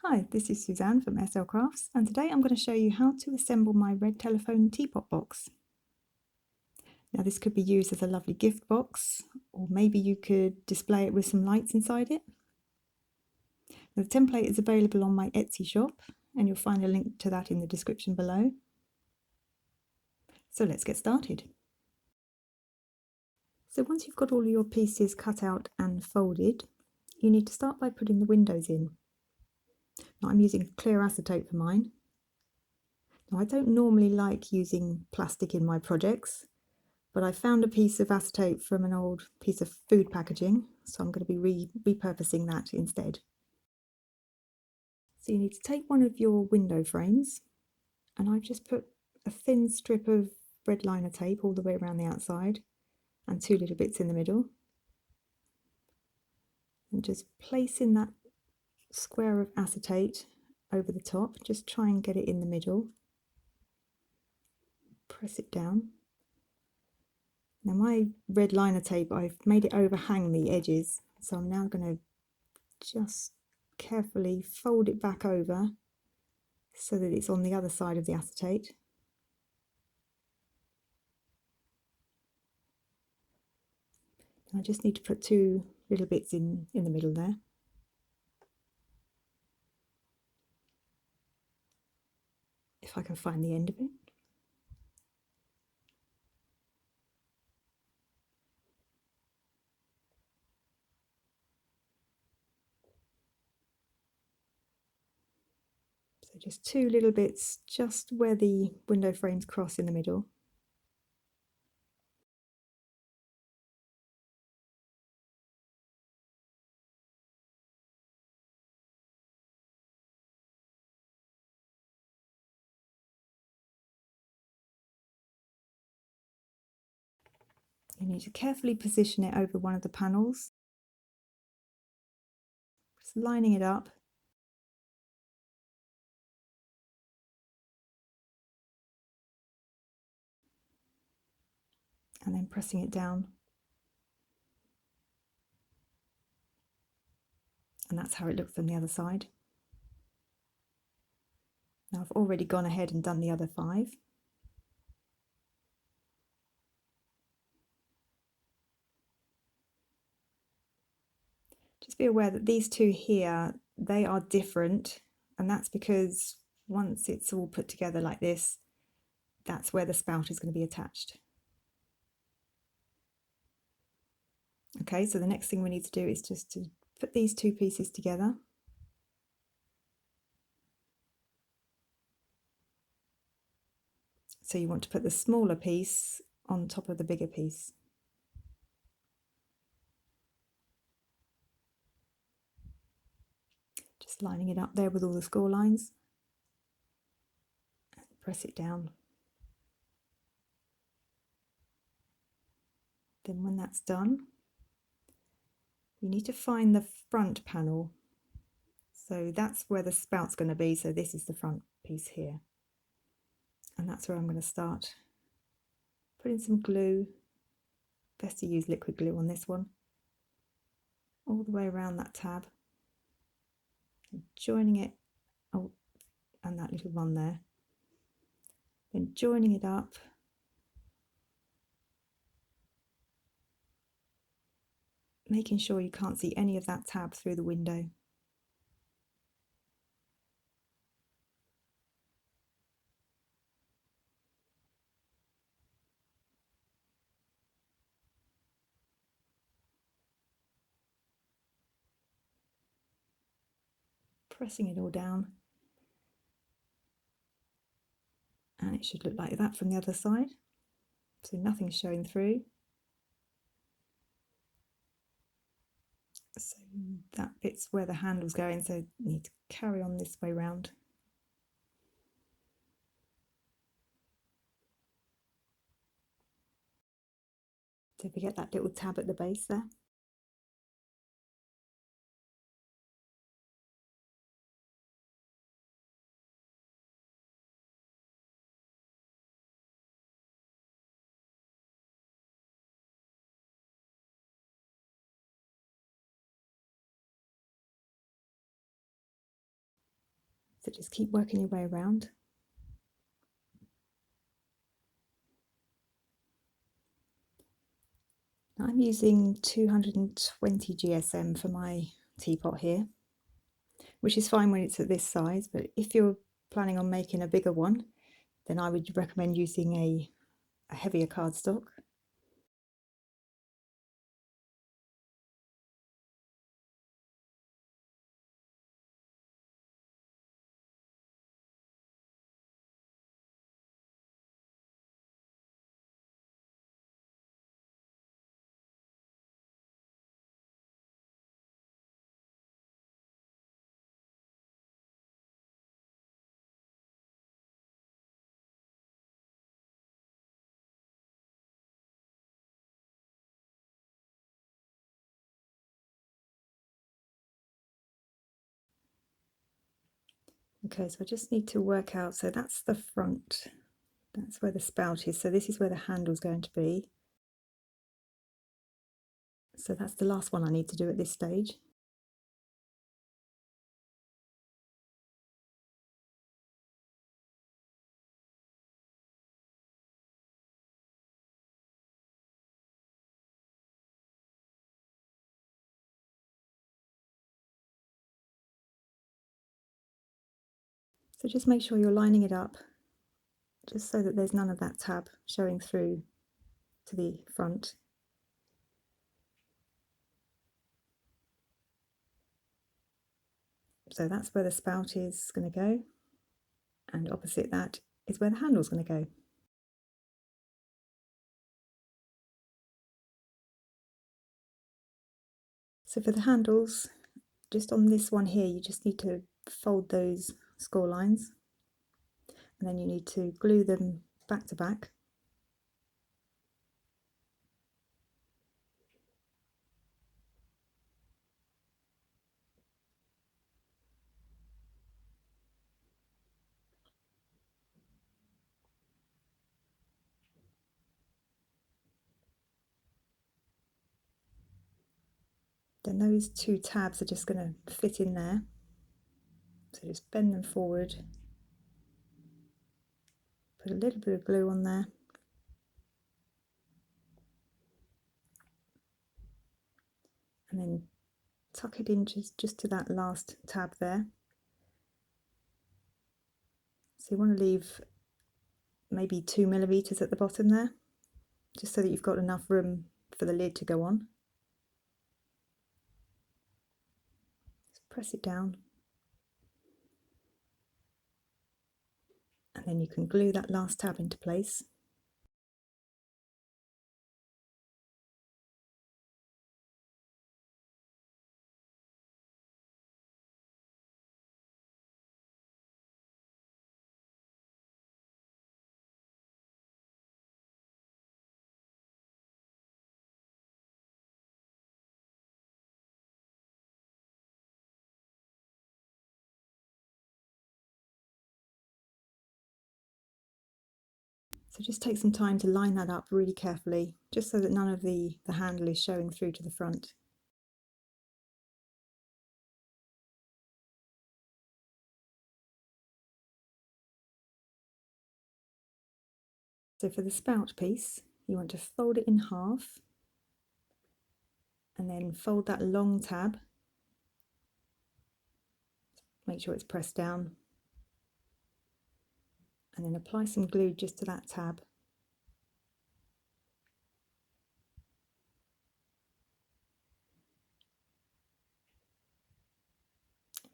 Hi, this is Suzanne from SL Crafts, and today I'm going to show you how to assemble my Red Telephone Teapot Box. Now this could be used as a lovely gift box, or maybe you could display it with some lights inside it. Now, the template is available on my Etsy shop, and you'll find a link to that in the description below. So let's get started. So once you've got all your pieces cut out and folded, you need to start by putting the windows in. Now I'm using clear acetate for mine. Now I don't normally like using plastic in my projects, but I found a piece of acetate from an old piece of food packaging, so I'm going to be repurposing that instead. So you need to take one of your window frames, and I've just put a thin strip of red liner tape all the way around the outside and two little bits in the middle, and just place in that square of acetate over the top. Just try and get it in the middle. Press it down. Now my red liner tape, I've made it overhang the edges, so I'm now going to just carefully fold it back over so that it's on the other side of the acetate. I just need to put two little bits in the middle there. If I can find the end of it. So just two little bits just where the window frames cross in the middle. You need to carefully position it over one of the panels, just lining it up. And then pressing it down. And that's how it looks on the other side. Now I've already gone ahead and done the other 5. Just be aware that these two here, they are different, and that's because once it's all put together like this, that's where the spout is going to be attached. Okay, so the next thing we need to do is just to put these two pieces together. So you want to put the smaller piece on top of the bigger piece. Just lining it up there with all the score lines. And press it down. Then when that's done, you need to find the front panel. So that's where the spout's going to be, so this is the front piece here. And that's where I'm going to start. Put in some glue. Best to use liquid glue on this one. All the way around that tab. And joining it, oh, and that little one there. Then joining it up. Making sure you can't see any of that tab through the window. Pressing it all down. And it should look like that from the other side. So nothing's showing through. So that bit's where the handle's going, so you need to carry on this way round. Don't forget that little tab at the base there. So just keep working your way around. Now I'm using 220 GSM for my teapot here, which is fine when it's at this size, but if you're planning on making a bigger one, then I would recommend using a heavier cardstock. Okay, so I just need to work out, so that's the front, that's where the spout is, so this is where the handle's going to be. So that's the last one I need to do at this stage. So just make sure you're lining it up, just so that there's none of that tab showing through to the front. So that's where the spout is going to go, and opposite that is where the handle's going to go. So for the handles, just on this one here, you just need to fold those score lines, and then you need to glue them back to back. Then those two tabs are just going to fit in there. So just bend them forward, put a little bit of glue on there, and then tuck it in just to that last tab there. So you want to leave maybe 2 millimeters at the bottom there, just so that you've got enough room for the lid to go on. Just press it down, and then you can glue that last tab into place. So just take some time to line that up really carefully, just so that none of the handle is showing through to the front. So for the spout piece, you want to fold it in half, and then fold that long tab. Make sure it's pressed down, and then apply some glue just to that tab.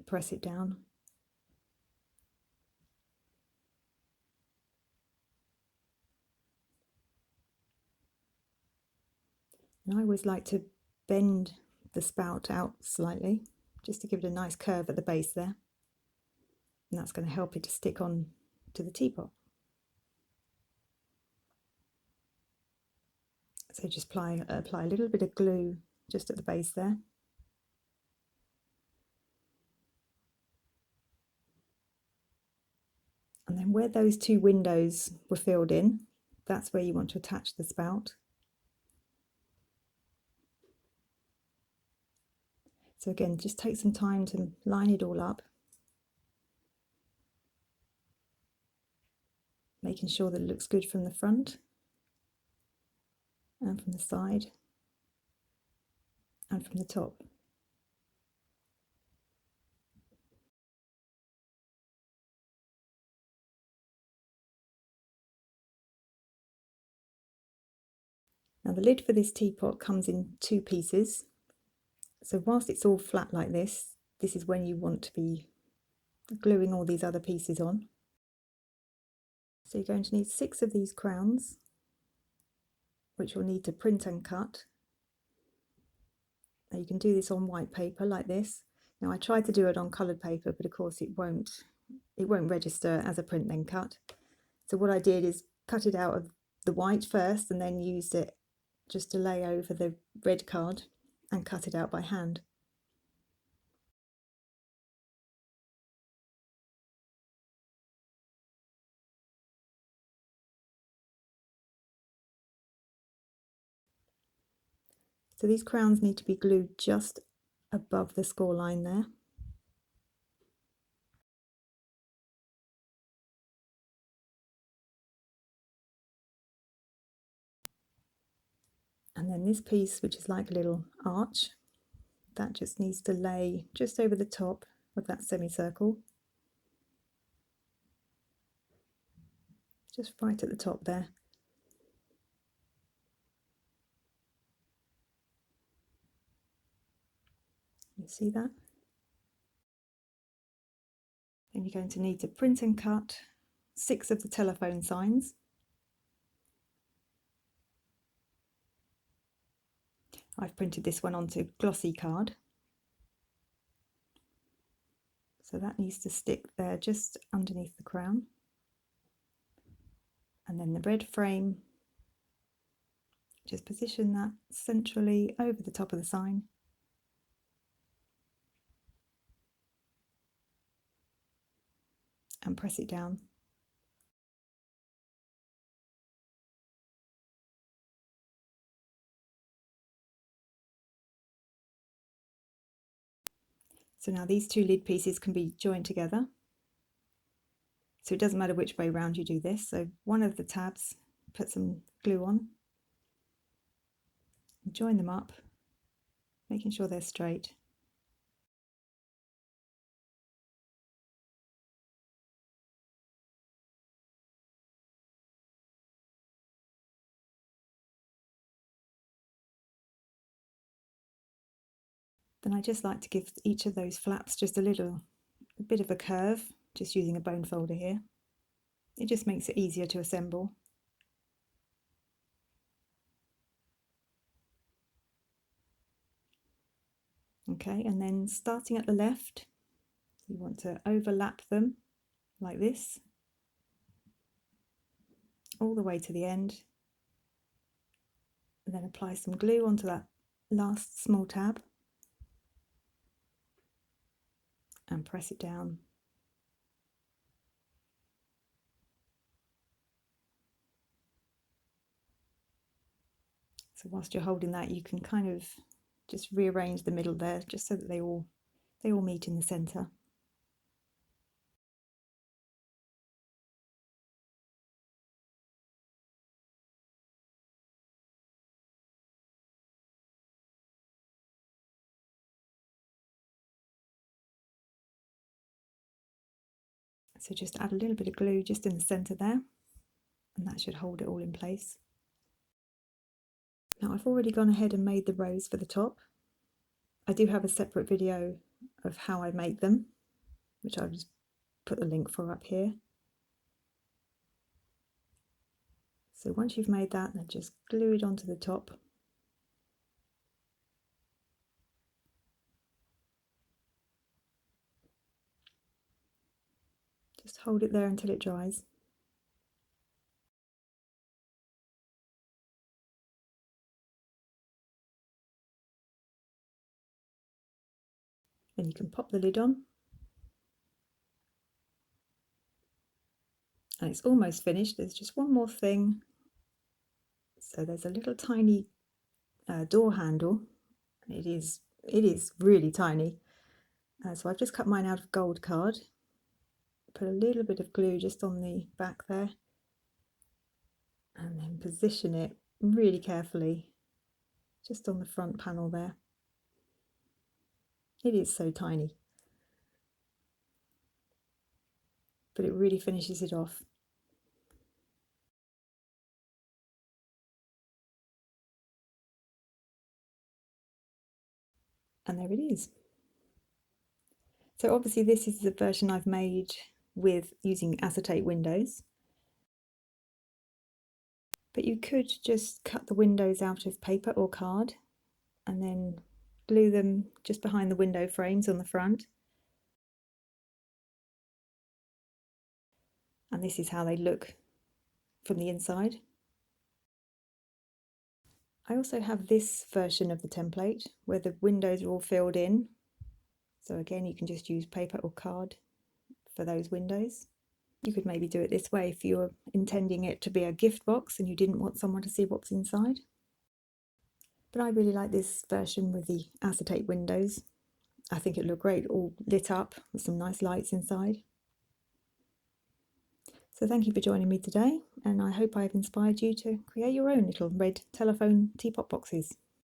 Press it down. And I always like to bend the spout out slightly, just to give it a nice curve at the base there. And that's going to help it to stick on to the teapot. So just apply a little bit of glue just at the base there. And then where those two windows were filled in, that's where you want to attach the spout. So again, just take some time to line it all up. making sure that it looks good from the front and from the side and from the top. Now the lid for this teapot comes in 2 pieces, so whilst it's all flat like this, this is when you want to be gluing all these other pieces on. So you're going to need 6 of these crowns, which you'll need to print and cut. Now you can do this on white paper like this. Now I tried to do it on coloured paper, but of course it won't register as a print then cut. So what I did is cut it out of the white first and then used it just to lay over the red card and cut it out by hand. So these crowns need to be glued just above the score line there. And then this piece, which is like a little arch, that just needs to lay just over the top of that semicircle. Just right at the top there. You see that? Then you're going to need to print and cut 6 of the telephone signs. I've printed this one onto glossy card. So that needs to stick there just underneath the crown. And then the red frame, just position that centrally over the top of the sign. And press it down. So now these 2 lid pieces can be joined together. So it doesn't matter which way round you do this. So one of the tabs, put some glue on, join them up, making sure they're straight. Then I just like to give each of those flaps just a bit of a curve, just using a bone folder here. It just makes it easier to assemble. Okay, and then starting at the left, you want to overlap them like this, all the way to the end, and then apply some glue onto that last small tab and press it down. So whilst you're holding that, you can kind of just rearrange the middle there, just so that they all meet in the centre. So just add a little bit of glue just in the centre there, and that should hold it all in place. Now I've already gone ahead and made the rows for the top. I do have a separate video of how I make them, which I'll just put the link for up here. So once you've made that, then just glue it onto the top. Just hold it there until it dries. Then you can pop the lid on. And it's almost finished. There's just one more thing. So there's a little tiny door handle. It is really tiny. So I've just cut mine out of gold card. Put a little bit of glue just on the back there, and then position it really carefully just on the front panel there. It is so tiny, but it really finishes it off. And there it is. So obviously this is the version I've made with using acetate windows, but you could just cut the windows out of paper or card and then glue them just behind the window frames on the front. And this is how they look from the inside. I also have this version of the template where the windows are all filled in. So again, you can just use paper or card for those windows. You could maybe do it this way if you were intending it to be a gift box and you didn't want someone to see what's inside. But I really like this version with the acetate windows. I think it looked great, all lit up with some nice lights inside. So thank you for joining me today, and I hope I've inspired you to create your own little red telephone teapot boxes.